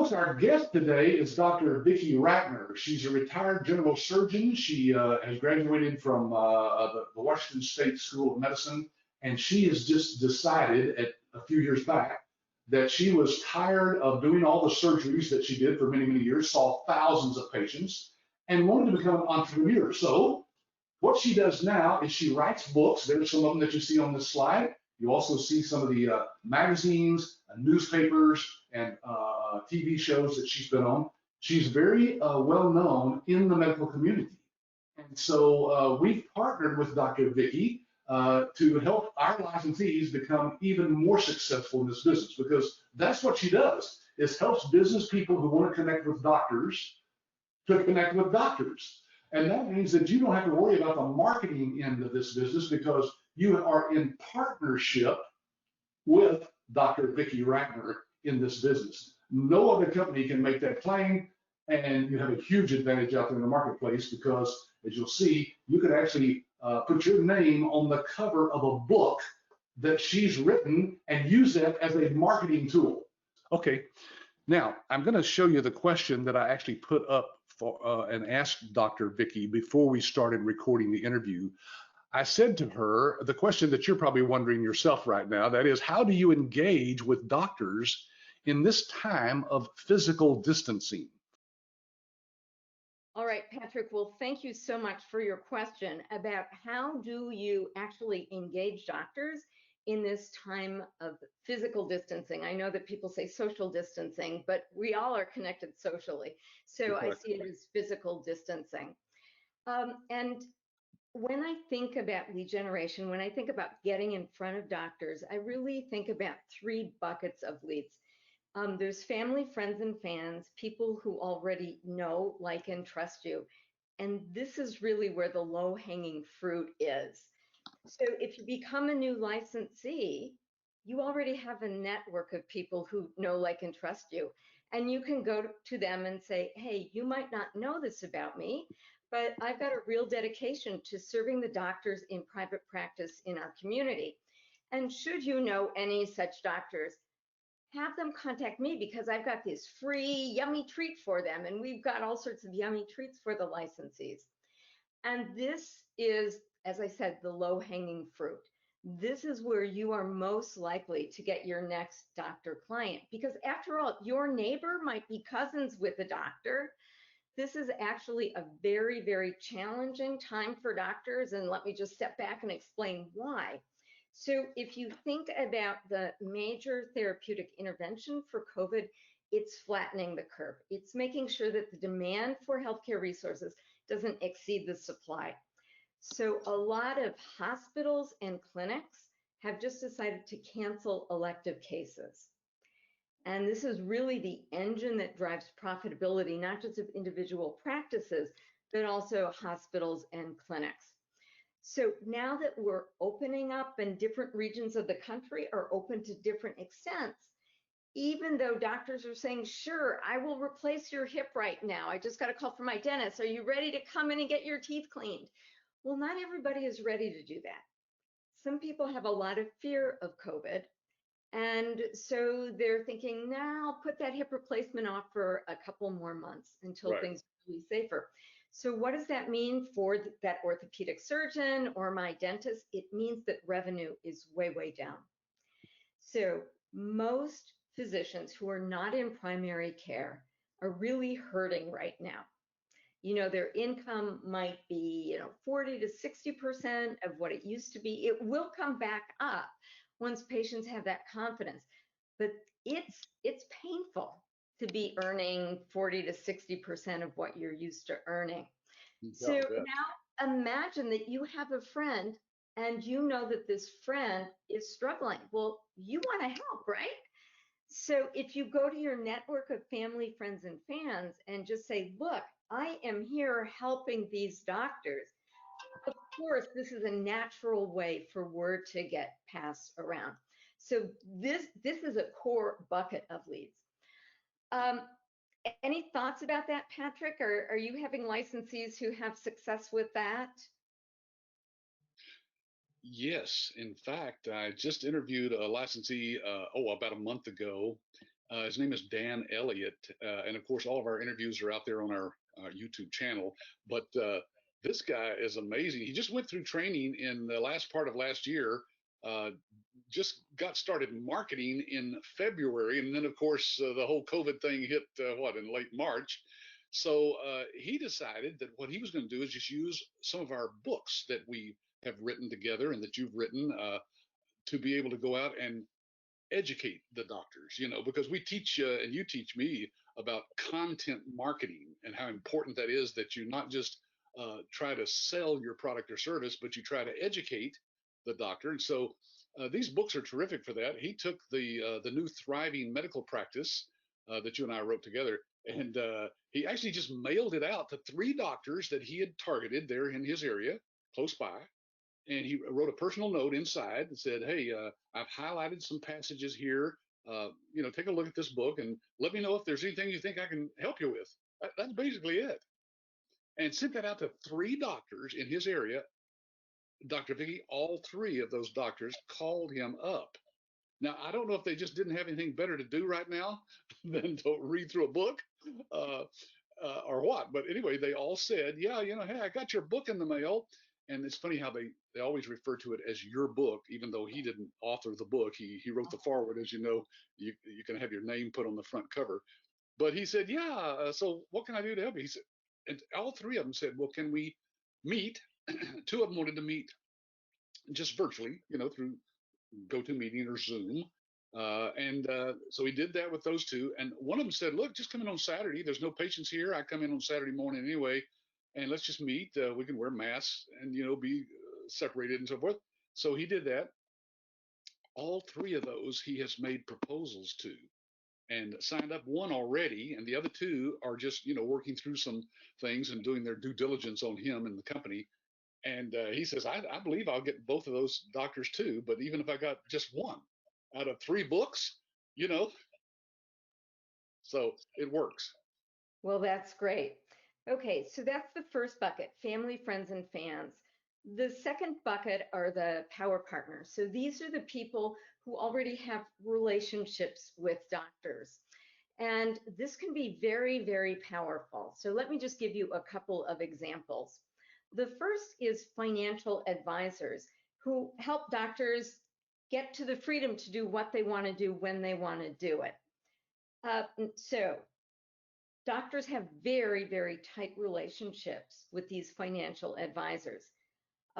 folks, our guest today is Dr. Vicki Rackner. She's a retired general surgeon. She has graduated from the Washington State School of Medicine, and she has just decided a few years back that she was tired of doing all the surgeries that she did for many, many years, saw thousands of patients, and wanted to become an entrepreneur. So what she does now is she writes books. There are some of them that you see on this slide. You also see some of the magazines, newspapers, and TV shows that she's been on. She's very well known in the medical community. And so we've partnered with Dr. Vicki to help our licensees become even more successful in this business, because that's what she does, is helps business people who want to connect with doctors to connect with doctors. And that means that you don't have to worry about the marketing end of this business, because you are in partnership with Dr. Vicki Rackner in this business. No other company can make that claim, and you have a huge advantage out there in the marketplace, because as you'll see, you could actually put your name on the cover of a book that she's written and use that as a marketing tool. Okay, now I'm going to show you the question that I actually put up for and asked Dr. Vicki before we started recording the interview. I said to her the question that you're probably wondering yourself right now, that is, how do you engage with doctors in this time of physical distancing? All right, Patrick, well, thank you so much for your question about how do you actually engage doctors in this time of physical distancing. I know that people say social distancing, but we all are connected socially. So I see it as physical distancing. And when I think about lead generation, when I think about getting in front of doctors, I really think about three buckets of leads. There's family, friends, and fans, people who already know, like, and trust you. And this is really where the low-hanging fruit is. So if you become a new licensee, you already have a network of people who know, like, and trust you. And you can go to them and say, hey, you might not know this about me, but I've got a real dedication to serving the doctors in private practice in our community. And should you know any such doctors, have them contact me, because I've got this free yummy treat for them. And we've got all sorts of yummy treats for the licensees. And this is, as I said, the low-hanging fruit. This is where you are most likely to get your next doctor client, because after all, your neighbor might be cousins with a doctor. This is actually a very, very challenging time for doctors, and let me just step back and explain why. So if you think about the major therapeutic intervention for COVID, it's flattening the curve. It's making sure that the demand for healthcare resources doesn't exceed the supply. So a lot of hospitals and clinics have just decided to cancel elective cases. And this is really the engine that drives profitability, not just of individual practices, but also hospitals and clinics. So now that we're opening up and different regions of the country are open to different extents, even though doctors are saying, sure, I will replace your hip right now. I just got a call from my dentist. Are you ready to come in and get your teeth cleaned? Well, not everybody is ready to do that. Some people have a lot of fear of COVID. And so they're thinking, now I'll put that hip replacement off for a couple more months until things are really safer. So what does that mean for that orthopedic surgeon or my dentist? It means that revenue is way, way down. So most physicians who are not in primary care are really hurting right now. You know, their income might be, 40 to 60% of what it used to be. It will come back up once patients have that confidence, but it's painful to be earning 40 to 60% of what you're used to earning. So now imagine that you have a friend and you know that this friend is struggling. Well, you want to help, right? So if you go to your network of family, friends, and fans and just say, look, I am here helping these doctors, of course, this is a natural way for word to get passed around. So this is a core bucket of leads. Any thoughts about that, Patrick? Are you having licensees who have success with that? Yes, in fact, I just interviewed a licensee about a month ago His name is Dan Elliott, and of course, all of our interviews are out there on our YouTube channel. But this guy is amazing. He just went through training in the last part of last year. Uh, just got started marketing in February, and then of course the whole COVID thing hit in late March. So he decided that what he was going to do is just use some of our books that we have written together and that you've written to be able to go out and educate the doctors, because we teach and you teach me about content marketing and how important that is, that you not just try to sell your product or service, but you try to educate the doctor. And so these books are terrific for that. He took the new Thriving Medical Practice that you and I wrote together, and he actually just mailed it out to 3 doctors that he had targeted there in his area, close by, and he wrote a personal note inside that said, "Hey, I've highlighted some passages here. Take a look at this book and let me know if there's anything you think I can help you with." That's basically it. And sent that out to 3 doctors in his area. Dr. Vicki, all 3 of those doctors called him up. Now, I don't know if they just didn't have anything better to do right now than to read through a book uh, or what. But anyway, they all said, "Yeah, hey, I got your book in the mail." And it's funny how they always refer to it as your book, even though he didn't author the book. He wrote the foreword, as you know. You can have your name put on the front cover. But he said, "Yeah, so what can I do to help you?" He said, and all 3 of them said, "Well, can we meet?" 2 of them wanted to meet just virtually, through GoToMeeting or Zoom. And so he did that with those 2. And one of them said, "Look, just come in on Saturday. There's no patients here. I come in on Saturday morning anyway, and let's just meet. We can wear masks and, be separated and so forth." So he did that. All 3 of those he has made proposals to and signed up one already, and the other 2 are just, working through some things and doing their due diligence on him and the company. And he says, I believe I'll get both of those doctors too, but even if I got just one out of 3 books, you know, so it works. Well, that's great. Okay, so that's the first bucket, family, friends, and fans. The second bucket are the power partners. So these are the people who already have relationships with doctors. And this can be very, very powerful. So let me just give you a couple of examples. The first is financial advisors who help doctors get to the freedom to do what they want to do when they want to do it. So doctors have very, very tight relationships with these financial advisors.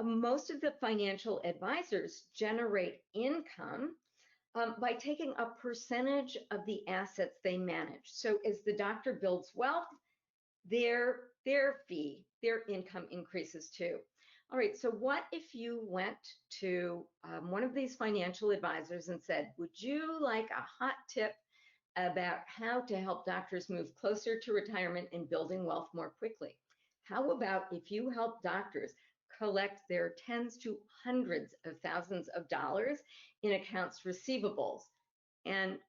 Most of the financial advisors generate income by taking a percentage of the assets they manage. So as the doctor builds wealth, their fee, their income increases too. All right, so what if you went to one of these financial advisors and said, "Would you like a hot tip about how to help doctors move closer to retirement and building wealth more quickly? How about if you help doctors collect their tens to hundreds of thousands of dollars in accounts receivables and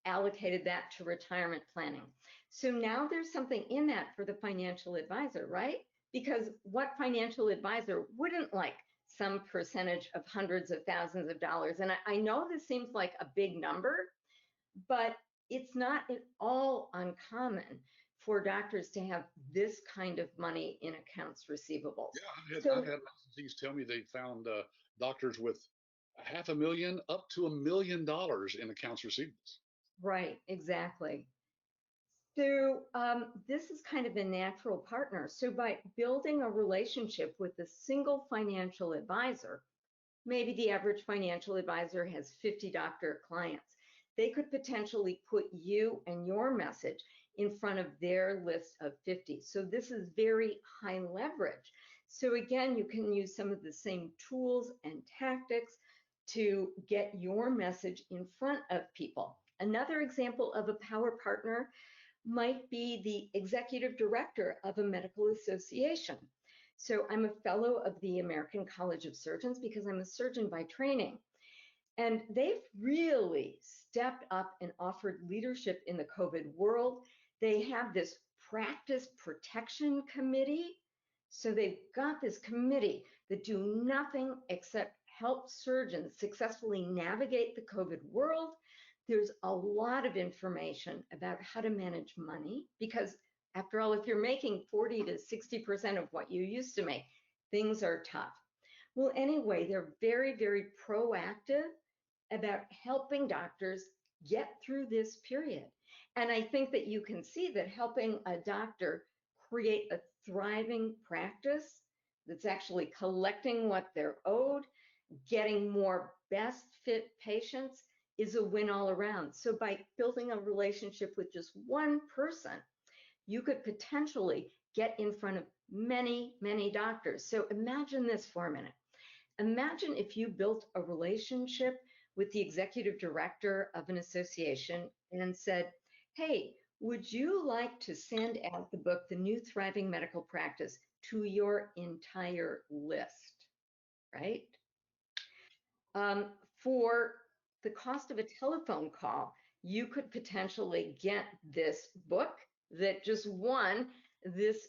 allocated that to retirement planning?" So now there's something in that for the financial advisor, right? Because what financial advisor wouldn't like some percentage of hundreds of thousands of dollars? And I know this seems like a big number, but it's not at all uncommon for doctors to have this kind of money in accounts receivables. Yeah, I've had licensees tell me they found doctors with $500,000 up to $1 million in accounts receivables. Right, exactly. So this is kind of a natural partner. So by building a relationship with a single financial advisor, maybe the average financial advisor has 50 doctor clients, they could potentially put you and your message in front of their list of 50. So this is very high leverage. So again, you can use some of the same tools and tactics to get your message in front of people. Another example of a power partner might be the executive director of a medical association. So I'm a fellow of the American College of Surgeons because I'm a surgeon by training. And they've really stepped up and offered leadership in the COVID world. They have this practice protection committee. So they've got this committee that do nothing except help surgeons successfully navigate the COVID world. There's a lot of information about how to manage money because, after all, if you're making 40 to 60% of what you used to make, things are tough. Well, anyway, they're very, very proactive about helping doctors get through this period. And I think that you can see that helping a doctor create a thriving practice that's actually collecting what they're owed, getting more best fit patients is a win all around. So by building a relationship with just one person, you could potentially get in front of many, many doctors. So imagine this for a minute. Imagine if you built a relationship with the executive director of an association and said, hey, would you like to send out the book, The New Thriving Medical Practice, to your entire list, right? For the cost of a telephone call, you could potentially get this book that just won this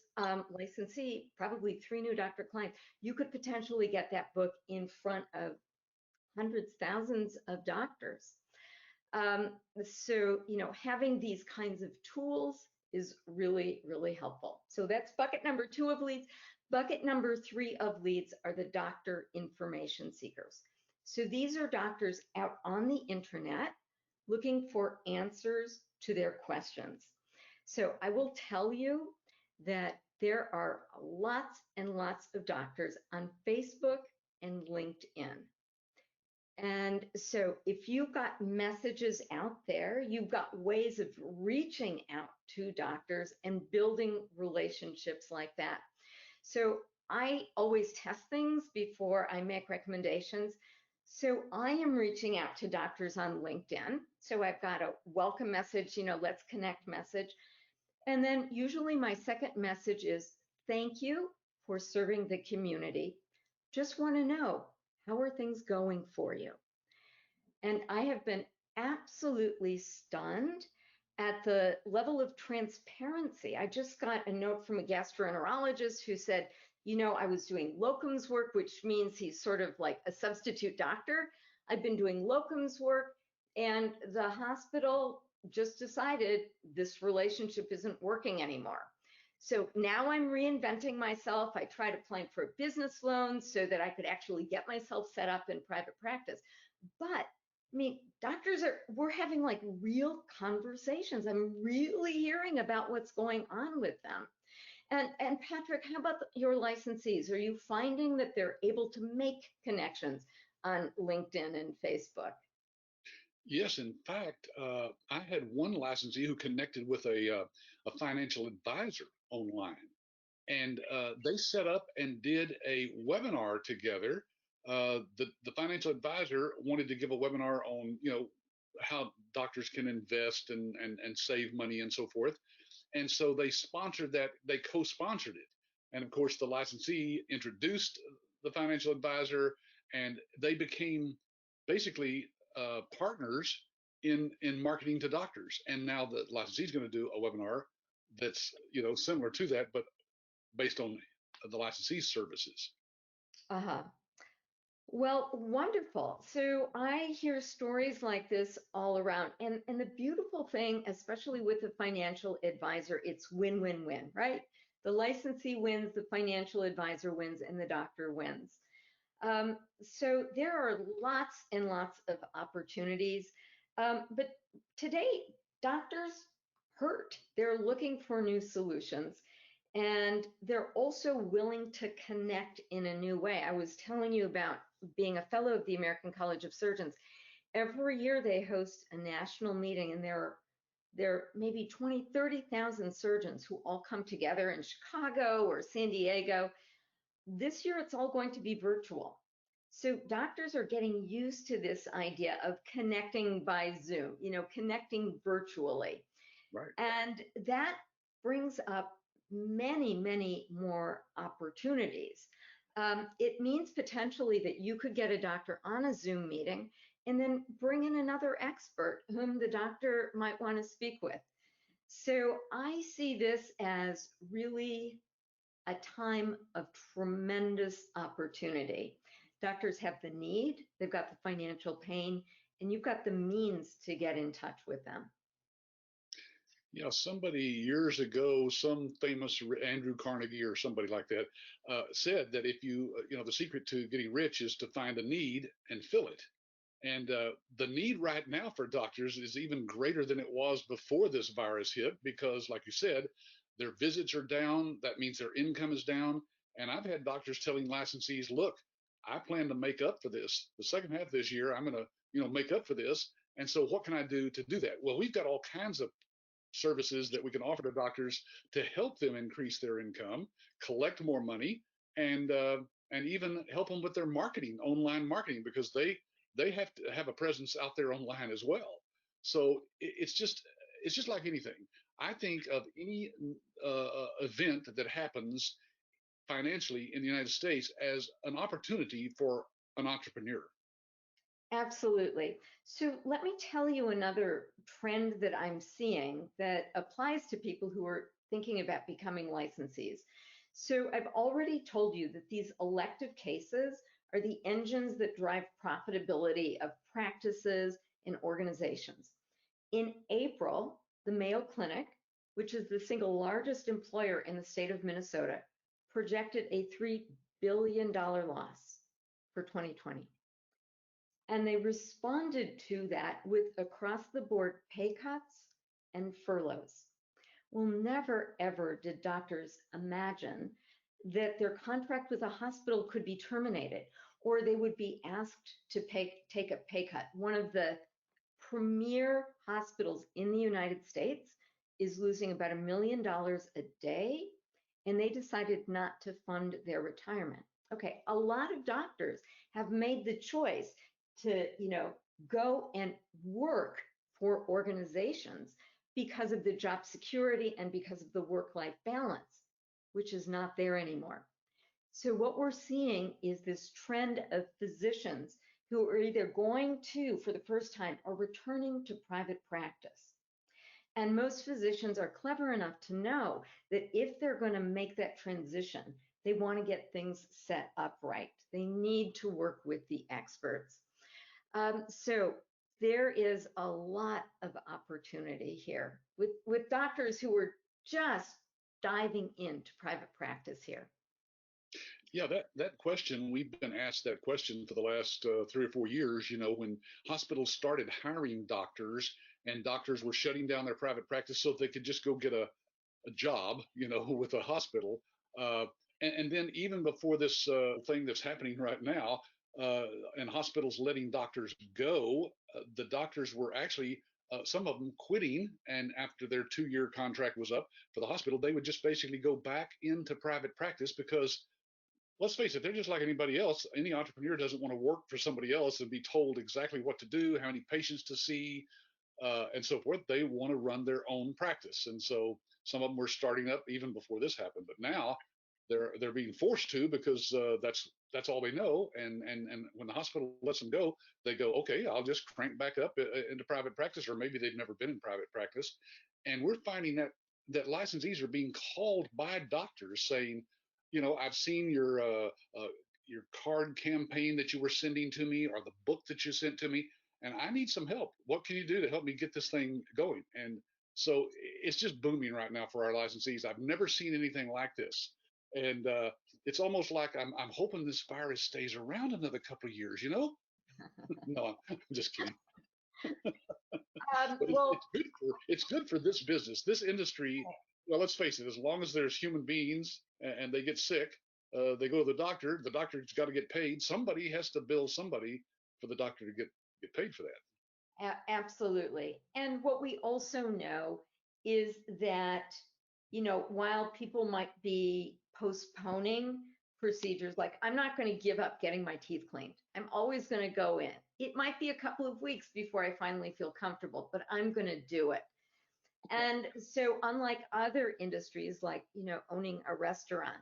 licensee, probably 3 new doctor clients. You could potentially get that book in front of hundreds, thousands of doctors. So, having these kinds of tools is really, really helpful. So that's bucket number 2 of leads. Bucket number 3 of leads are the doctor information seekers. So these are doctors out on the internet looking for answers to their questions. So I will tell you that there are lots and lots of doctors on Facebook and LinkedIn. And so if you've got messages out there, you've got ways of reaching out to doctors and building relationships like that. So I always test things before I make recommendations. So I am reaching out to doctors on LinkedIn. So I've got a welcome message, let's connect message. And then usually my second message is, thank you for serving the community. Just want to know, how are things going for you? And I have been absolutely stunned at the level of transparency. I just got a note from a gastroenterologist who said, I was doing locums work, which means he's sort of like a substitute doctor. I've been doing locums work, and the hospital just decided this relationship isn't working anymore. So now I'm reinventing myself. I tried applying for a business loan so that I could actually get myself set up in private practice. But we're having like real conversations. I'm really hearing about what's going on with them. And Patrick, how about your licensees? Are you finding that they're able to make connections on LinkedIn and Facebook? Yes, in fact, I had one licensee who connected with a financial advisor online, and they set up and did a webinar together. The financial advisor wanted to give a webinar on how doctors can invest and save money and so forth, and so they sponsored that. They co-sponsored it, and of course the licensee introduced the financial advisor, and they became basically partners in marketing to doctors. And now the licensee is going to do a webinar that's similar to that, but based on the licensee's services. Uh-huh. Well, wonderful. So I hear stories like this all around. And the beautiful thing, especially with the financial advisor, it's win-win-win, right? The licensee wins, the financial advisor wins, and the doctor wins. So there are lots and lots of opportunities. But today, doctors hurt. They're looking for new solutions. And they're also willing to connect in a new way. I was telling you about being a fellow of the American College of Surgeons. Every year they host a national meeting, and there are maybe 20, 30,000 surgeons who all come together in Chicago or San Diego. This year it's all going to be virtual. So doctors are getting used to this idea of connecting by Zoom, connecting virtually. Right. And that brings up many, many more opportunities. It means potentially that you could get a doctor on a Zoom meeting and then bring in another expert whom the doctor might want to speak with. So I see this as really a time of tremendous opportunity. Doctors have the need, they've got the financial pain, and you've got the means to get in touch with them. Yeah, somebody years ago, some famous Andrew Carnegie or somebody like that, said that if the secret to getting rich is to find a need and fill it. And the need right now for doctors is even greater than it was before this virus hit because, like you said, their visits are down. That means their income is down. And I've had doctors telling licensees, look, I plan to make up for this. The second half of this year, I'm going to, make up for this. And so what can I do to do that? Well, we've got all kinds of services that we can offer to doctors to help them increase their income, collect more money, and even help them with their marketing, online marketing, because they have to have a presence out there online as well. So it's just like anything. I think of any event that happens financially in the United States as an opportunity for an entrepreneur. Absolutely. So let me tell you another trend that I'm seeing that applies to people who are thinking about becoming licensees. So I've already told you that these elective cases are the engines that drive profitability of practices and organizations. In April, the Mayo Clinic, which is the single largest employer in the state of Minnesota, projected a $3 billion loss for 2020. And they responded to that with across the board pay cuts and furloughs. Well, never ever did doctors imagine that their contract with a hospital could be terminated or they would be asked to take a pay cut. One of the premier hospitals in the United States is losing about $1 million a day, and they decided not to fund their retirement. Okay, a lot of doctors have made the choice to, go and work for organizations because of the job security and because of the work-life balance, which is not there anymore. So what we're seeing is this trend of physicians who are either going to, for the first time, or returning to private practice. And most physicians are clever enough to know that if they're going to make that transition, they want to get things set up right. They need to work with the experts. So there is a lot of opportunity here with doctors who are just diving into private practice here. Yeah, that question, we've been asked that question for the last 3 or 4 years, when hospitals started hiring doctors and doctors were shutting down their private practice so they could just go get a job, with a hospital. Uh, and then even before this thing that's happening right now, and hospitals letting doctors go, the doctors were actually, some of them quitting. And after their 2-year contract was up for the hospital, they would just basically go back into private practice because let's face it, they're just like anybody else. Any entrepreneur doesn't want to work for somebody else and be told exactly what to do, how many patients to see, and so forth. They want to run their own practice. And so some of them were starting up even before this happened, but now they're being forced to because that's all they know. And when the hospital lets them go, they go, okay, I'll just crank back up into private practice, or maybe they've never been in private practice. And we're finding that licensees are being called by doctors saying, I've seen your card campaign that you were sending to me, or the book that you sent to me, and I need some help. What can you do to help me get this thing going? And so it's just booming right now for our licensees. I've never seen anything like this. And it's almost like I'm hoping this virus stays around another couple of years. No, I'm just kidding. But Well, it's good for this business, this industry. Well, let's face it, as long as there's human beings and they get sick, they go to the doctor. The doctor's got to get paid. Somebody has to bill somebody for the doctor to get paid for that. Absolutely. And what we also know is that, while people might be postponing procedures, like I'm not going to give up getting my teeth cleaned. I'm always going to go in. It might be a couple of weeks before I finally feel comfortable, but I'm going to do it. And so unlike other industries, like, owning a restaurant,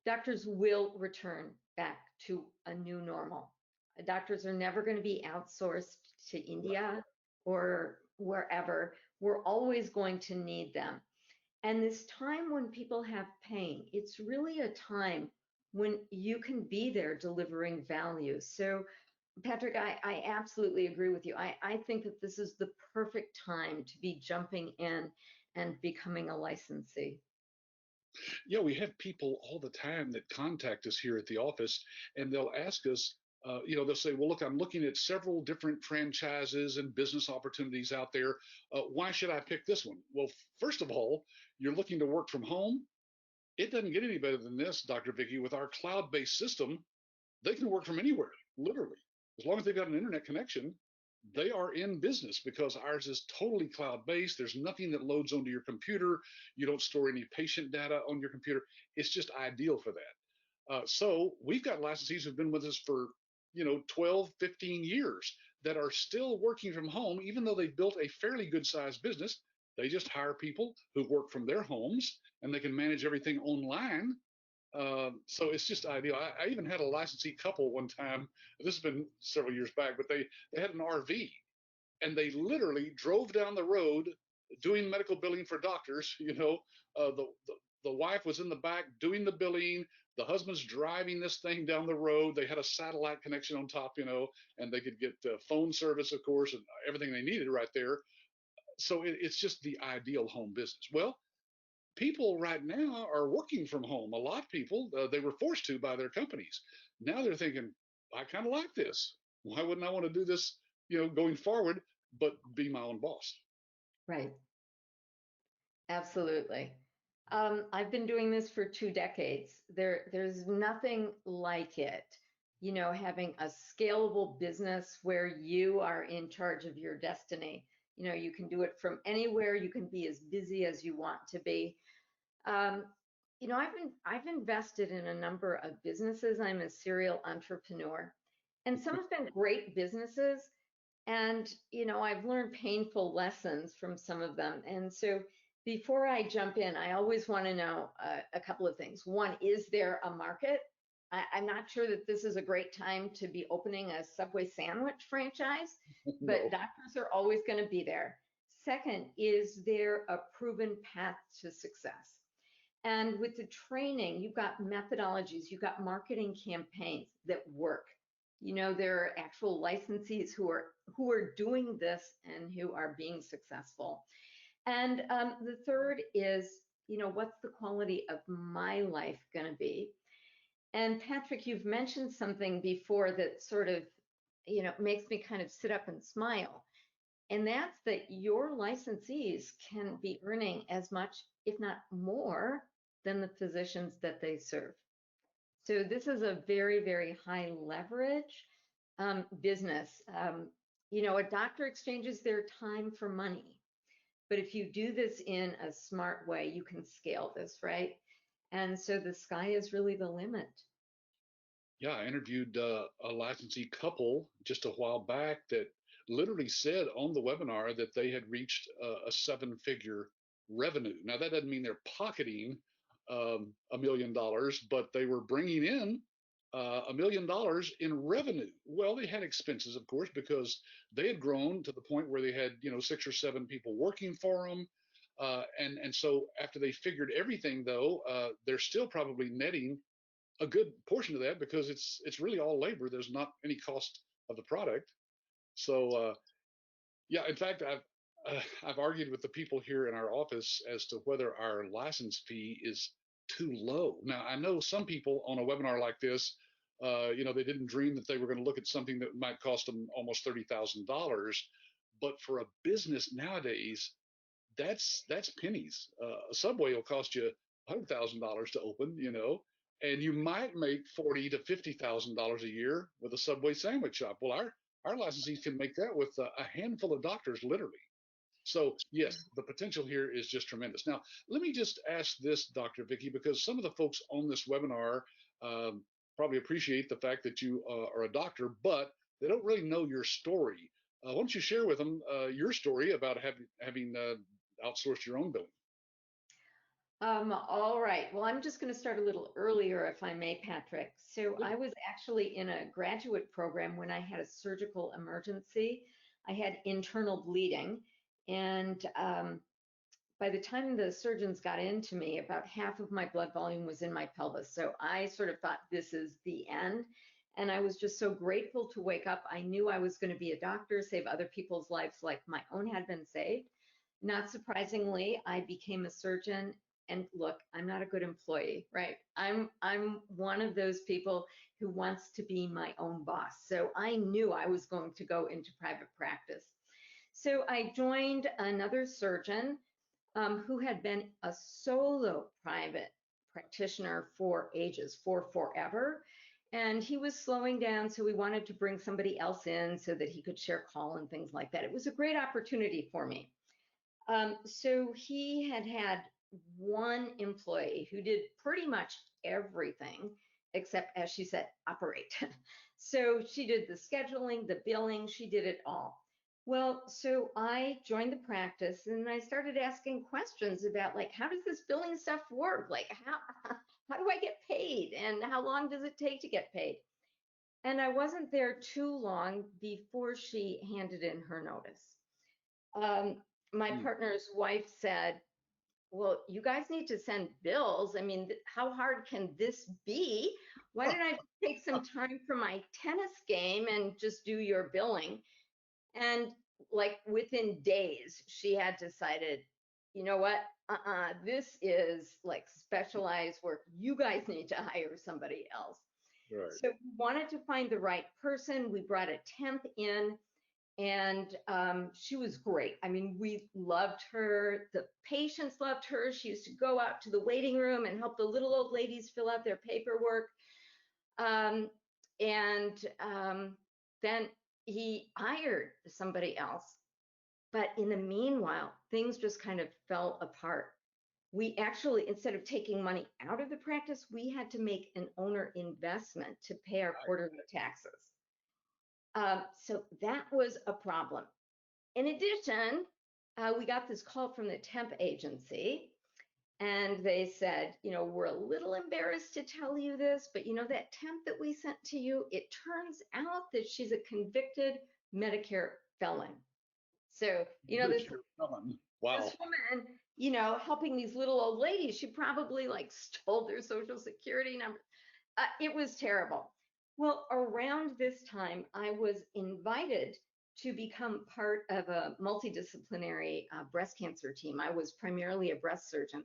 doctors will return back to a new normal. Doctors are never going to be outsourced to India or wherever. We're always going to need them. And this time when people have pain, it's really a time when you can be there delivering value. So Patrick, I absolutely agree with you. I think that this is the perfect time to be jumping in and becoming a licensee. Yeah, we have people all the time that contact us here at the office, and they'll ask us, they'll say, well, look, I'm looking at several different franchises and business opportunities out there. Why should I pick this one? Well, first of all, you're looking to work from home. It doesn't get any better than this, Dr. Vicki. With our cloud-based system, they can work from anywhere, literally. As long as they've got an internet connection, they are in business because ours is totally cloud-based. There's nothing that loads onto your computer. You don't store any patient data on your computer. It's just ideal for that. So we've got licensees who've been with us for 12, 15 years that are still working from home, even though they've built a fairly good sized business. They just hire people who work from their homes and they can manage everything online. So it's just ideal. I even had a licensee couple one time. This has been several years back, but they had an RV and they literally drove down the road doing medical billing for doctors. The wife was in the back doing the billing. The husband's driving this thing down the road. They had a satellite connection on top, and they could get phone service, of course, and everything they needed right there. So it's just the ideal home business. Well, people right now are working from home. A lot of people, they were forced to by their companies. Now they're thinking, I kind of like this. Why wouldn't I want to do this, going forward, but be my own boss? Right. Absolutely. I've been doing this for 2 decades. There's nothing like it, having a scalable business where you are in charge of your destiny. You can do it from anywhere. You can be as busy as you want to be. Um, I've invested in a number of businesses. I'm a serial entrepreneur, and some have been great businesses. And, I've learned painful lessons from some of them. And so before I jump in, I always want to know a couple of things. One, is there a market? I'm not sure that this is a great time to be opening a Subway sandwich franchise, but No. doctors are always going to be there. Second, is there a proven path to success? And with the training, you've got methodologies, you've got marketing campaigns that work. There are actual licensees who are doing this and who are being successful. And the third is, what's the quality of my life going to be? And Patrick, you've mentioned something before that sort of, makes me kind of sit up and smile. And that's that your licensees can be earning as much, if not more, than the physicians that they serve. So this is a very, very high leverage business. A doctor exchanges their time for money. But if you do this in a smart way, you can scale this, right? And so the sky is really the limit. Yeah, I interviewed a licensee couple just a while back that literally said on the webinar that they had reached a seven-figure revenue. Now, that doesn't mean they're pocketing $1 million, but they were bringing in $1 million in revenue. Well, they had expenses, of course, because they had grown to the point where they had, 6 or 7 people working for them. And so after they figured everything, though, they're still probably netting a good portion of that because it's really all labor. There's not any cost of the product. So yeah, in fact, I've argued with the people here in our office as to whether our license fee is too low. Now, I know some people on a webinar like this, they didn't dream that they were going to look at something that might cost them almost $30,000. But for a business nowadays, that's pennies. A Subway will cost you $100,000 to open, and you might make $40,000 to $50,000 a year with a Subway sandwich shop. Well, our licensees can make that with a handful of doctors, literally. So yes, the potential here is just tremendous. Now, let me just ask this, Dr. Vicki, because some of the folks on this webinar probably appreciate the fact that you are a doctor, but they don't really know your story. Why don't you share with them your story about having outsourced your own billing? All right. Well, I'm just going to start a little earlier, if I may, Patrick. So Yeah. I was actually in a graduate program when I had a surgical emergency. I had internal bleeding, and by the time the surgeons got into me, about half of my blood volume was in my pelvis. So I sort of thought this is the end. And I was just so grateful to wake up. I knew I was going to be a doctor, save other people's lives like my own had been saved. Not surprisingly, I became a surgeon. And look, I'm not a good employee, right? I'm one of those people who wants to be my own boss. So I knew I was going to go into private practice. So I joined another surgeon who had been a solo private practitioner for ages, for forever. And he was slowing down, so we wanted to bring somebody else in so that he could share call and things like that. It was a great opportunity for me. So he had one employee who did pretty much everything except, as she said, operate. So she did the scheduling, the billing, she did it all. Well, so I joined the practice and I started asking questions about like, how does this billing stuff work? Like, how do I get paid? And how long does it take to get paid? And I wasn't there too long before she handed in her notice. Um, my Hmm. partner's wife said, well, you guys need to send bills. I mean, how hard can this be? Why don't I take some time from my tennis game and just do your billing? And like within days, she had decided, you know what? This is like specialized work. You guys need to hire somebody else. Right. So we wanted to find the right person. We brought a temp in and she was great. I mean, we loved her. The patients loved her. She used to go out to the waiting room and help the little old ladies fill out their paperwork. Um, and then he hired somebody else. But in the meanwhile, things just kind of fell apart. We actually, instead of taking money out of the practice, we had to make an owner investment to pay our quarterly taxes. So that was a problem. In addition, we got this call from the temp agency, and they said, you know, we're a little embarrassed to tell you this, but you know, that temp that we sent to you, it turns out that she's a convicted Medicare felon. So, you know, this Wow. this woman, you know, helping these little old ladies, she probably like stole their social security number. It was terrible. Well, around this time, I was invited to become part of a multidisciplinary breast cancer team. I was primarily a breast surgeon.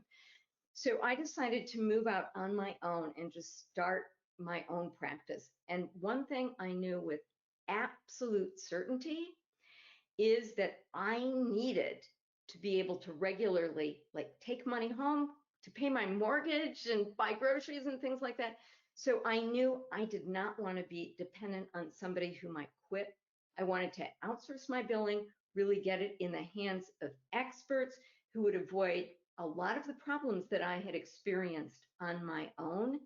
So I decided to move out on my own and just start my own practice. And one thing I knew with absolute certainty is that I needed to be able to regularly like take money home to pay my mortgage and buy groceries and things like that. So I knew I did not want to be dependent on somebody who might quit. I wanted to outsource my billing, really get it in the hands of experts who would avoid a lot of the problems that I had experienced on my own.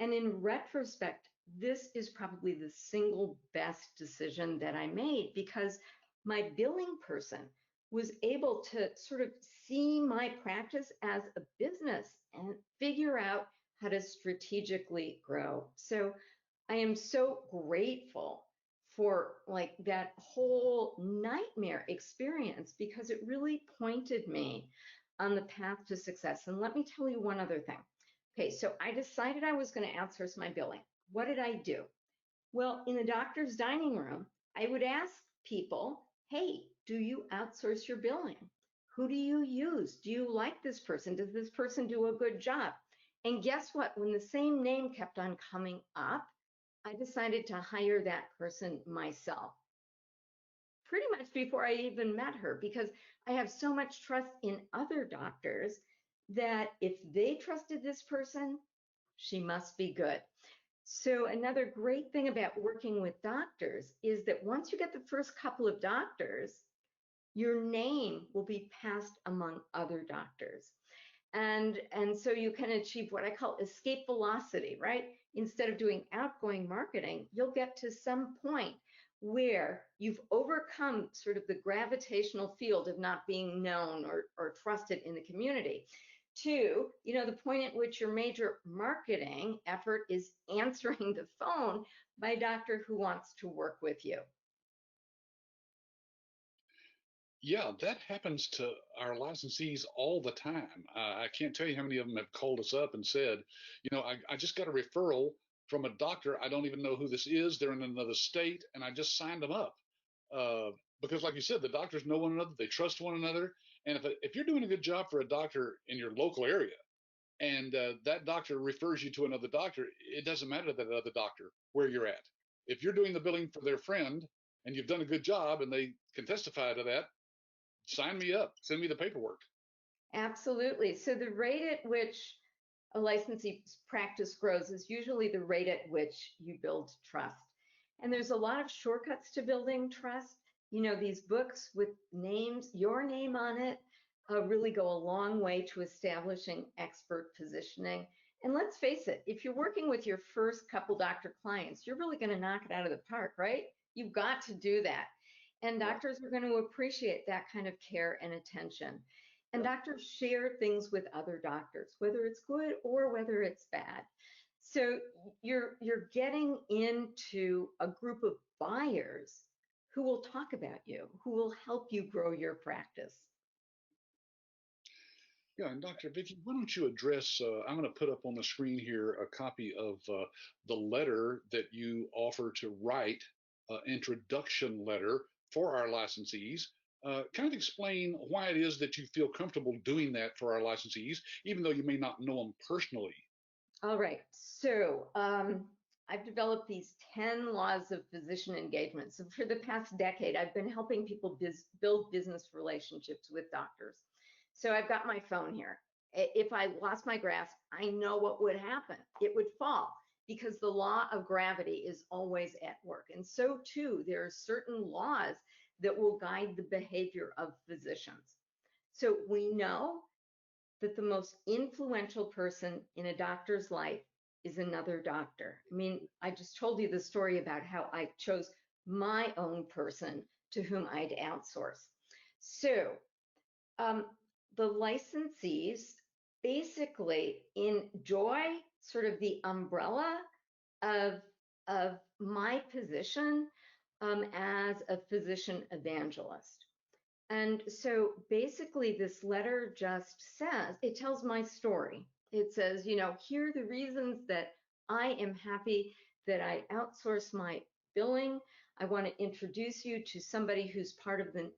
And in retrospect, this is probably the single best decision that I made because my billing person was able to sort of see my practice as a business and figure out how to strategically grow. So I am so grateful for like that whole nightmare experience because it really pointed me on the path to success. And let me tell you one other thing. Okay, so I decided I was going to outsource my billing. What did I do? Well, in the doctor's dining room, I would ask people, hey, do you outsource your billing? Who do you use? Do you like this person? Does this person do a good job? And guess what? When the same name kept on coming up, I decided to hire that person myself pretty much before I even met her because I have so much trust in other doctors that if they trusted this person, she must be good. So another great thing about working with doctors is that once you get the first couple of doctors, your name will be passed among other doctors. And so you can achieve what I call escape velocity, right? Instead of doing outgoing marketing, you'll get to some point where you've overcome sort of the gravitational field of not being known or trusted in the community to, you know, the point at which your major marketing effort is answering the phone by a doctor who wants to work with you. Yeah, that happens to our licensees all the time. I can't tell you how many of them have called us up and said, you know, I just got a referral from a doctor. I don't even know who this is. They're in another state, and I just signed them up uh, because, like you said, the doctors know one another. They trust one another. And if you're doing a good job for a doctor in your local area, and that doctor refers you to another doctor, it doesn't matter to that other doctor where you're at. If you're doing the billing for their friend and you've done a good job and they can testify to that, sign me up, send me the paperwork. Absolutely. So the rate at which a licensee's practice grows is usually the rate at which you build trust. And there's a lot of shortcuts to building trust. You know, these books with names, your name on it, really go a long way to establishing expert positioning. And let's face it, if you're working with your first couple doctor clients, you're really going to knock it out of the park, right? You've got to do that. And Right. doctors are going to appreciate that kind of care and attention. And Yeah. doctors share things with other doctors, whether it's good or whether it's bad. So you're getting into a group of buyers who will talk about you, who will help you grow your practice. Yeah, and Dr. Vicki, why don't you address? I'm going to put up on the screen here a copy of the letter that you offer to write, introduction letter for our licensees. Kind of explain why it is that you feel comfortable doing that for our licensees, even though you may not know them personally. All right. So I've developed these 10 laws of physician engagement. So for the past decade, I've been helping people build business relationships with doctors. So I've got my phone here. If I lost my grasp, I know what would happen. It would fall because the law of gravity is always at work. And so too, there are certain laws that will guide the behavior of physicians. So we know that the most influential person in a doctor's life is another doctor. I mean, I just told you the story about how I chose my own person to whom I'd outsource. So the licensees basically enjoy sort of the umbrella of, of my position as a physician evangelist. And so basically this letter just says, it tells my story. It says, you know, here are the reasons that I am happy that I outsource my billing. I want to introduce you to somebody who's part of the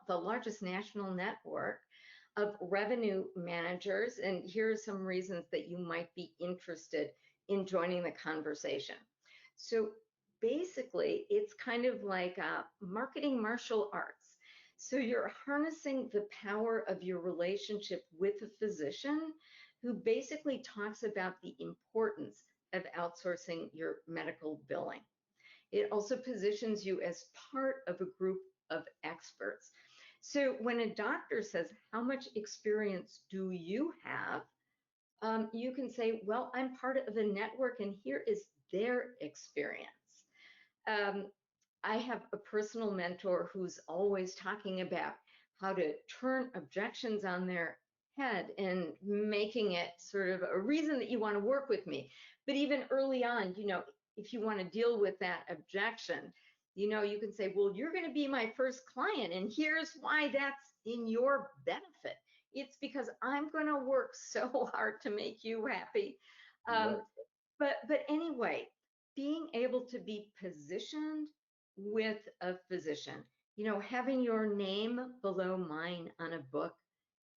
largest national network of revenue managers. And here are some reasons that you might be interested in joining the conversation. So basically, it's kind of like a marketing martial arts. So you're harnessing the power of your relationship with a physician who basically talks about the importance of outsourcing your medical billing. It also positions you as part of a group of experts. So when a doctor says, how much experience do you have? You can say, well, I'm part of a network and here is their experience. Um, I have a personal mentor who's always talking about how to turn objections on their head and making it sort of a reason that you want to work with me. But even early on, you know, if you want to deal with that objection, you know, you can say, well, you're going to be my first client, and here's why that's in your benefit. It's because I'm going to work so hard to make you happy. Right. But anyway, being able to be positioned with a physician, you know, having your name below mine on a book,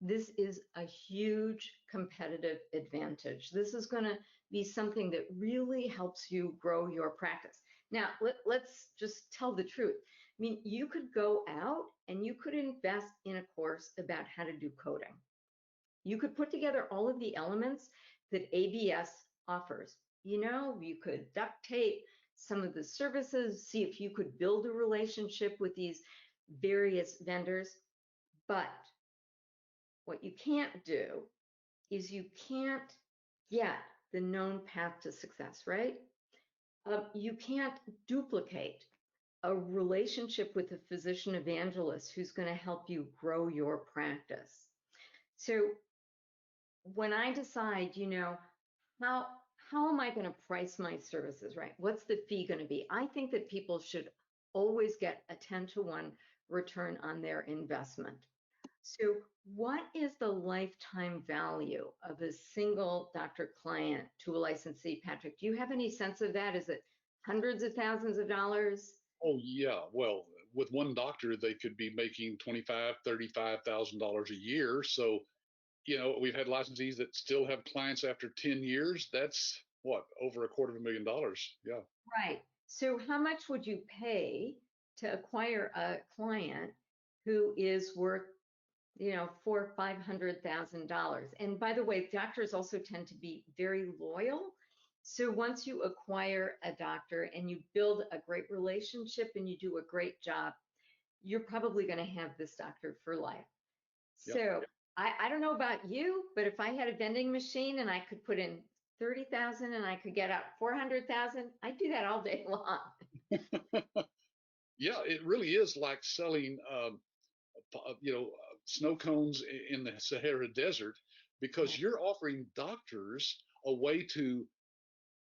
this is a huge competitive advantage. This is going to be something that really helps you grow your practice. Now, let's just tell the truth. I mean, you could go out and you could invest in a course about how to do coding. You could put together all of the elements that ABS offers. You know, you could duct tape some of the services, see if you could build a relationship with these various vendors. But what you can't do is you can't get the known path to success, right? You can't duplicate a relationship with a physician evangelist who's going to help you grow your practice. So when I decide, you know, how am I going to price my services, right? What's the fee going to be? I think that people should always get a 10-to-1 return on their investment. So what is the lifetime value of a single doctor client to a licensee, Patrick? Do you have any sense of that? Is it hundreds of thousands of dollars? Oh yeah. Well, with one doctor, they could be making 25, $35,000 a year. So, we've had licensees that still have clients after 10 years. That's what, over $250,000. Yeah. Right. So how much would you pay to acquire a client who is worth, four, $500,000? And by the way, doctors also tend to be very loyal. So once you acquire a doctor and you build a great relationship and you do a great job, you're probably going to have this doctor for life. Yeah. So I don't know about you, but if I had a vending machine and I could put in 30,000 and I could get out 400,000, I'd do that all day long. Yeah. It really is like selling, snow cones in the Sahara Desert, because Right. you're offering doctors a way to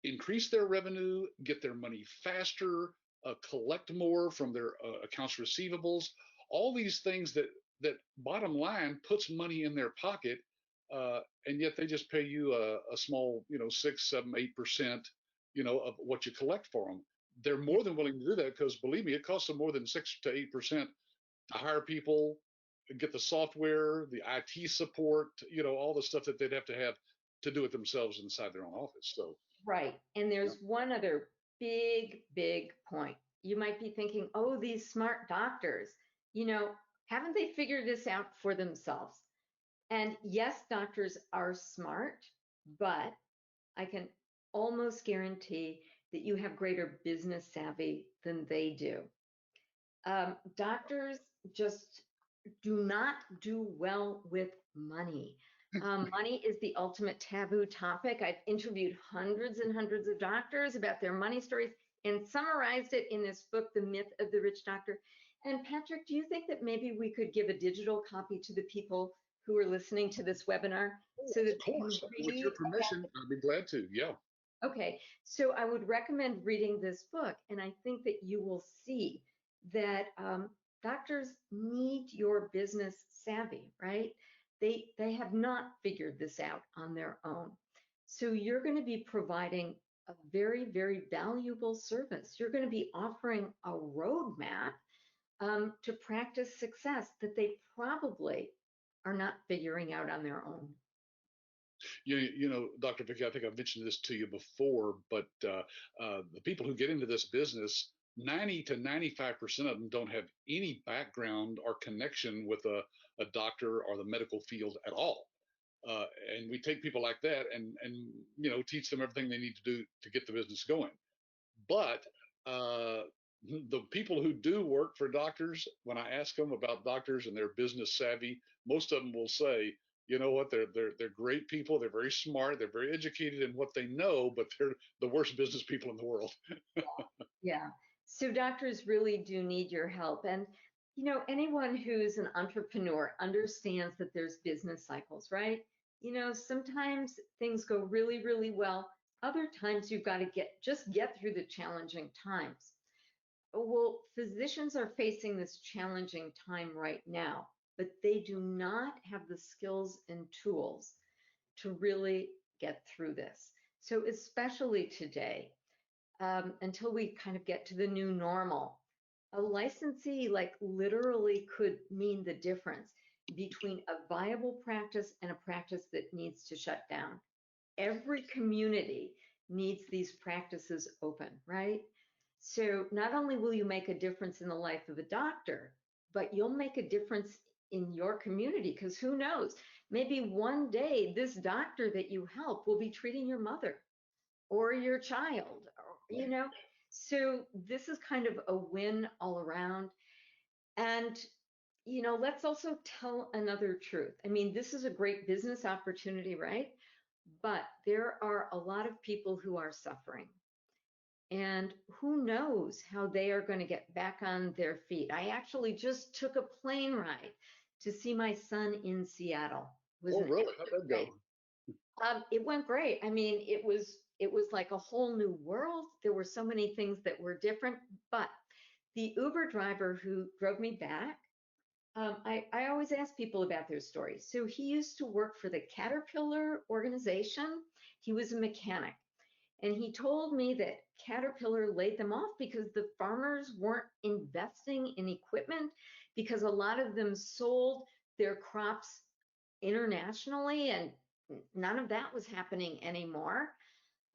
increase their revenue, get their money faster, collect more from their accounts receivables, all these things that bottom line puts money in their pocket, and yet they just pay you a small, 6, 7, 8%, of what you collect for them. They're Yeah. more than willing to do that because, believe me, it costs them more than 6 to 8% to hire people, get the software, the IT support, all the stuff that they'd have to do it themselves inside their own office. So, Right. And yeah. there's one other big, big point. You might be thinking, oh, these smart doctors, you know, haven't they figured this out for themselves? And yes, doctors are smart, but I can almost guarantee that you have greater business savvy than they do. Doctors just do not do well with money. Money is the ultimate taboo topic. I've interviewed hundreds and hundreds of doctors about their money stories and summarized it in this book, The Myth of the Rich Doctor. And Patrick, do you think that maybe we could give a digital copy to the people who are listening to this webinar Oh, so that of they can course. With your read? permission, I'd be glad to. Yeah. Okay, so I would recommend reading this book, and I think that you will see that doctors need your business savvy, right? They have not figured this out on their own. So you're going to be providing a very, very valuable service. You're going to be offering a roadmap to practice success that they probably are not figuring out on their own. Dr. Vicki, I think I've mentioned this to you before, but the people who get into this business, 90 to 95% of them don't have any background or connection with a doctor or the medical field at all. And we take people like that and teach them everything they need to do to get the business going. But uh, the people who do work for doctors, when I ask them about doctors and their business savvy, most of them will say, you know what, they're great people, they're very smart, they're very educated in what they know, but they're the worst business people in the world. Yeah. So doctors really do need your help. And, anyone who's an entrepreneur understands that there's business cycles, right? Sometimes things go really, really well. Other times you've got to get through the challenging times. Well, physicians are facing this challenging time right now, but they do not have the skills and tools to really get through this. So especially today, until we kind of get to the new normal. A licensee like literally could mean the difference between a viable practice and a practice that needs to shut down. Every community needs these practices open, right? So not only will you make a difference in the life of a doctor, but you'll make a difference in your community, because who knows, maybe one day this doctor that you help will be treating your mother or your child, so this is kind of a win all around. And let's also tell another truth. I mean, this is a great business opportunity, right? But there are a lot of people who are suffering, and who knows how they are going to get back on their feet. I actually just took a plane ride to see my son in Seattle. It was Oh, an really? How'd that go? It went great. I mean, it was like a whole new world. There were so many things that were different, but the Uber driver who drove me back, I always ask people about their stories. So he used to work for the Caterpillar organization. He was a mechanic. And he told me that Caterpillar laid them off because the farmers weren't investing in equipment, because a lot of them sold their crops internationally and none of that was happening anymore.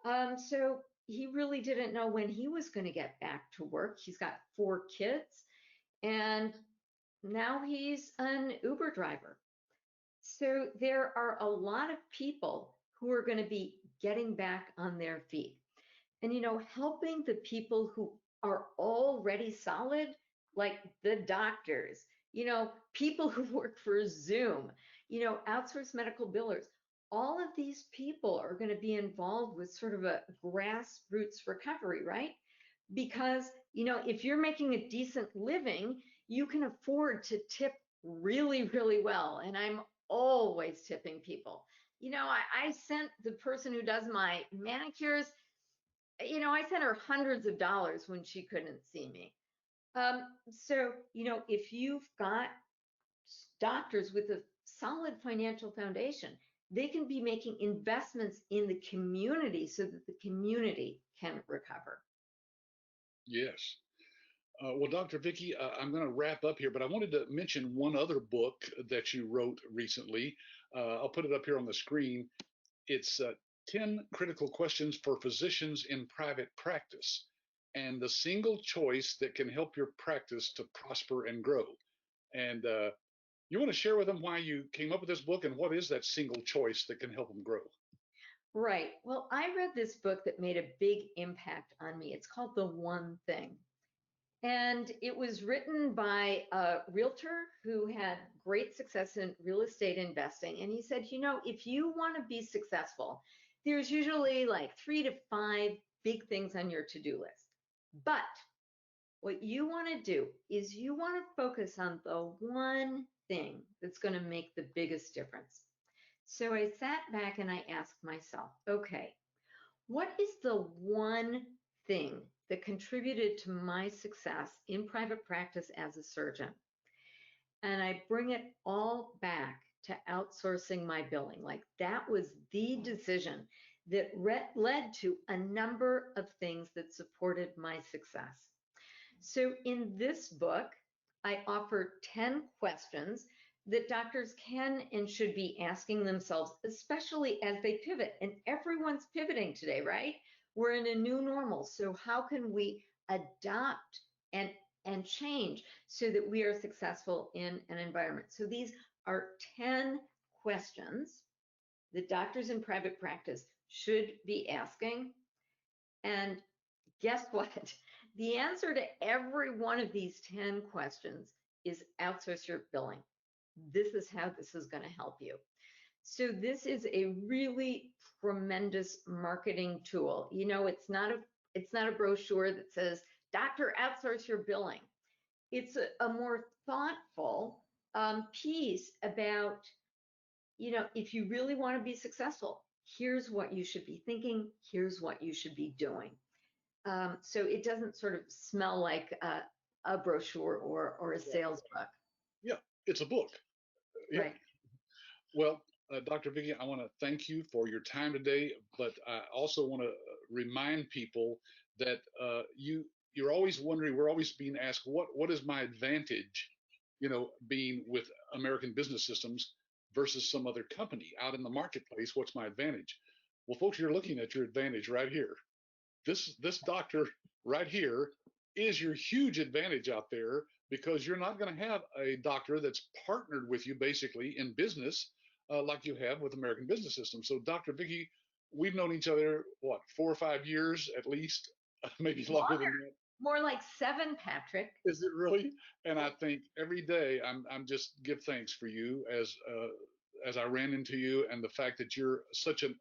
So he really didn't know when he was going to get back to work. He's got 4 kids and now he's an Uber driver. So there are a lot of people who are going to be getting back on their feet. And, helping the people who are already solid, like the doctors, people who work for Zoom, outsourced medical billers, all of these people are going to be involved with sort of a grassroots recovery, right? Because, if you're making a decent living, you can afford to tip really, really well. And I'm always tipping people. I sent the person who does my manicures, I sent her hundreds of dollars when she couldn't see me. So, if you've got doctors with a solid financial foundation, they can be making investments in the community so that the community can recover. Yes. Well, Dr. Vicki, I'm going to wrap up here, but I wanted to mention one other book that you wrote recently. I'll put it up here on the screen. It's 10 Critical Questions for Physicians in Private Practice and the single choice that can help your practice to prosper and grow. And you want to share with them why you came up with this book and what is that single choice that can help them grow? Right. Well, I read this book that made a big impact on me. It's called The One Thing. And it was written by a realtor who had great success in real estate investing. And he said, if you want to be successful, there's usually like 3 to 5 big things on your to-do list. But what you want to do is you want to focus on the one thing that's going to make the biggest difference. So I sat back and I asked myself, okay, what is the one thing that contributed to my success in private practice as a surgeon? And I bring it all back to outsourcing my billing. Like that was the decision that led to a number of things that supported my success. So in this book, I offer 10 questions that doctors can and should be asking themselves, especially as they pivot. And everyone's pivoting today, right? We're in a new normal. So how can we adapt and change so that we are successful in an environment? So these are 10 questions that doctors in private practice should be asking. And guess what? The answer to every one of these 10 questions is outsource your billing. This is how this is going to help you. So this is a really tremendous marketing tool. It's not a brochure that says, "Doctor, outsource your billing." It's a more thoughtful piece about, if you really want to be successful, here's what you should be thinking, here's what you should be doing. So it doesn't sort of smell like a brochure or a sales book. Yeah, it's a book. Yeah. Right. Well, Dr. Vicki, I want to thank you for your time today, but I also want to remind people that you're always wondering. We're always being asked, what is my advantage, being with American Business Systems versus some other company out in the marketplace? What's my advantage? Well, folks, you're looking at your advantage right here. This doctor right here is your huge advantage out there, because you're not going to have a doctor that's partnered with you basically in business like you have with American Business System. So, Dr. Vicki, we've known each other, what, 4 or 5 years at least, maybe longer than that. More like 7, Patrick. Is it really? And I think every day I'm just give thanks for you as I ran into you, and the fact that you're such an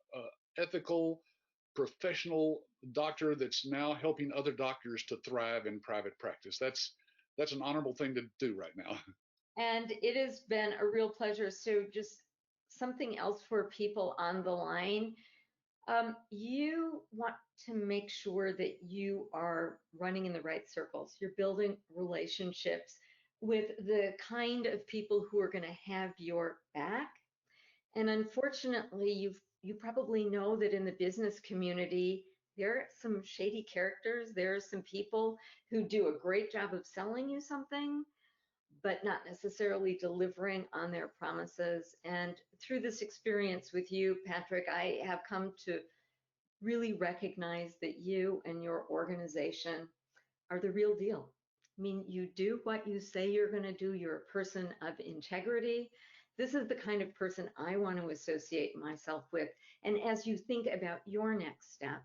ethical, professional doctor that's now helping other doctors to thrive in private practice. That's an honorable thing to do right now. And it has been a real pleasure. So just something else for people on the line. You want to make sure that you are running in the right circles. You're building relationships with the kind of people who are going to have your back. And unfortunately, you probably know that in the business community, there are some shady characters. There are some people who do a great job of selling you something, but not necessarily delivering on their promises. And through this experience with you, Patrick, I have come to really recognize that you and your organization are the real deal. I mean, you do what you say you're going to do. You're a person of integrity. This is the kind of person I want to associate myself with. And as you think about your next step,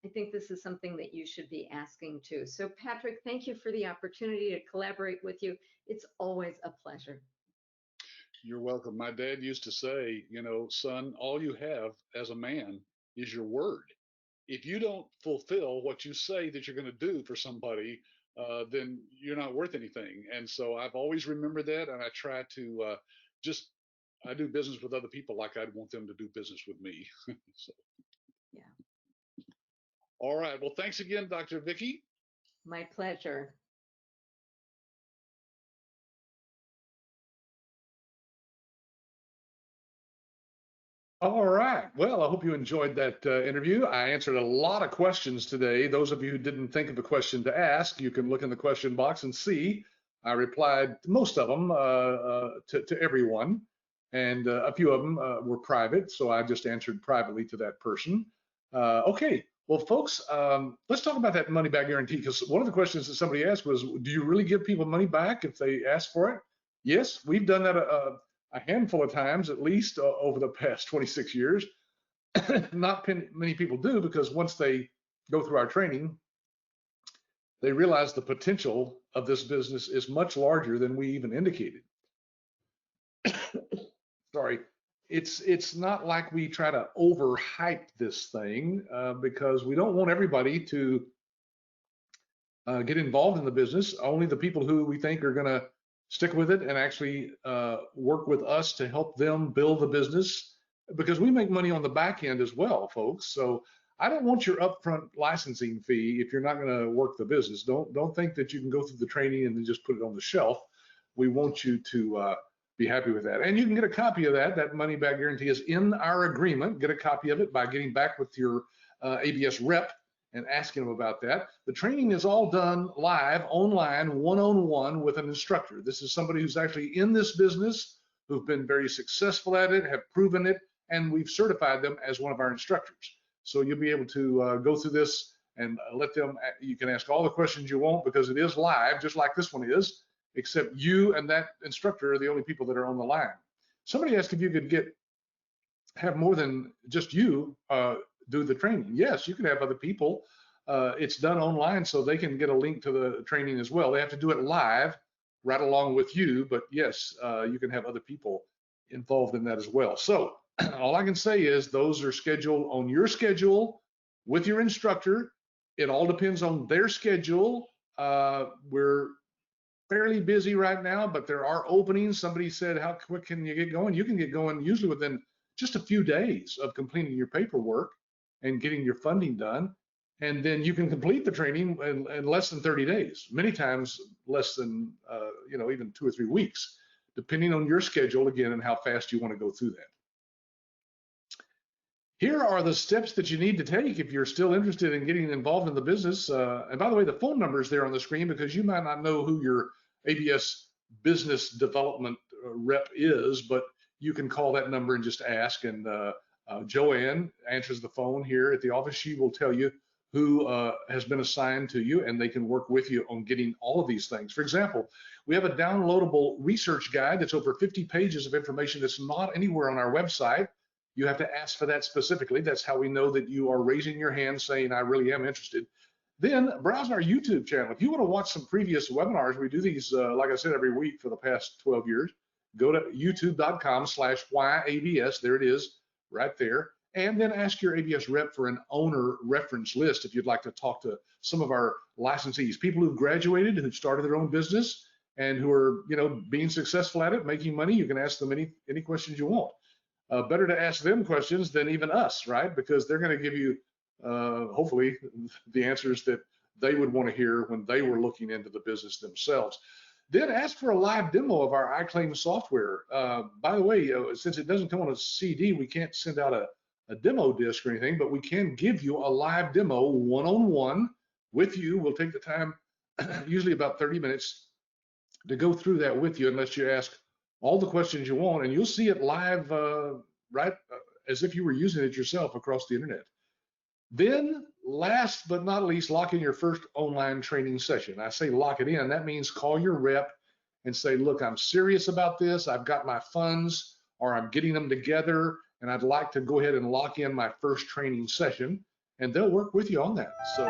I think this is something that you should be asking too. So, Patrick, thank you for the opportunity to collaborate with you. It's always a pleasure. You're welcome. My dad used to say, you know, son, all you have as a man is your word. If you don't fulfill what you say that you're going to do for somebody, then you're not worth anything. And so I've always remembered that, and I try to just I do business with other people like I'd want them to do business with me. So, Yeah, all right. Well, thanks again, Dr. Vicki. my pleasure. All right. Well, I hope you enjoyed that interview. I answered a lot of questions today. Those of you who didn't think of a question to ask, you can look in the question box and see. I replied to most of them to everyone, and a few of them were private, so I just answered privately to that person. Okay. Well, folks, let's talk about that money back guarantee, because one of the questions that somebody asked was, do you really give people money back if they ask for it? Yes, we've done that a handful of times, at least over the past 26 years. Not many people do, because once they go through our training, they realize the potential of this business is much larger than we even indicated. Sorry. It's not like we try to overhype this thing because we don't want everybody to get involved in the business. Only the people who we think are going to stick with it and actually work with us to help them build the business, because we make money on the back end as well, folks. So I don't want your upfront licensing fee if you're not going to work the business. Don't think that you can go through the training and then just put it on the shelf. We want you to be happy with that. And you can get a copy of that. That money back guarantee is in our agreement. Get a copy of it by getting back with your ABS rep and asking them about that. The training is all done live, online, one-on-one with an instructor. This is somebody who's actually in this business, who've been very successful at it, have proven it, and we've certified them as one of our instructors. So you'll be able to go through this and let them, you can ask all the questions you want, because it is live, just like this one is, except you and that instructor are the only people that are on the line. Somebody asked if you could have more than just you do the training. Yes, you can have other people. It's done online, so they can get a link to the training as well. They have to do it live right along with you, but yes, you can have other people involved in that as well. So all I can say is those are scheduled on your schedule with your instructor. It all depends on their schedule. We're fairly busy right now, but there are openings. Somebody said, how quick can you get going? You can get going usually within just a few days of completing your paperwork and getting your funding done. And then you can complete the training in less than 30 days, many times less than, even 2 or 3 weeks, depending on your schedule, again, and how fast you want to go through that. Here are the steps that you need to take if you're still interested in getting involved in the business. And by the way, the phone number is there on the screen, because you might not know who your ABS business development rep is, but you can call that number and just ask. And Joanne answers the phone here at the office. She will tell you who has been assigned to you, and they can work with you on getting all of these things. For example, we have a downloadable research guide that's over 50 pages of information that's not anywhere on our website. You have to ask for that specifically. That's how we know that you are raising your hand saying, I really am interested. Then browse our YouTube channel. If you want to watch some previous webinars, we do these, like I said, every week for the past 12 years. Go to youtube.com/YABS. There it is, right there. And then ask your ABS rep for an owner reference list if you'd like to talk to some of our licensees, people who've graduated, who've started their own business, and who are, being successful at it, making money. You can ask them any questions you want. Better to ask them questions than even us, right? Because they're going to give you, hopefully, the answers that they would want to hear when they were looking into the business themselves. Then ask for a live demo of our iClaim software. By the way, since it doesn't come on a CD, we can't send out a demo disc or anything, but we can give you a live demo one-on-one with you. We'll take the time, usually about 30 minutes, to go through that with you, unless you ask all the questions you want, and you'll see it live, right, as if you were using it yourself across the internet. Then, last but not least, lock in your first online training session. I say lock it in. That means call your rep and say, look, I'm serious about this. I've got my funds, or I'm getting them together, and I'd like to go ahead and lock in my first training session, and they'll work with you on that. So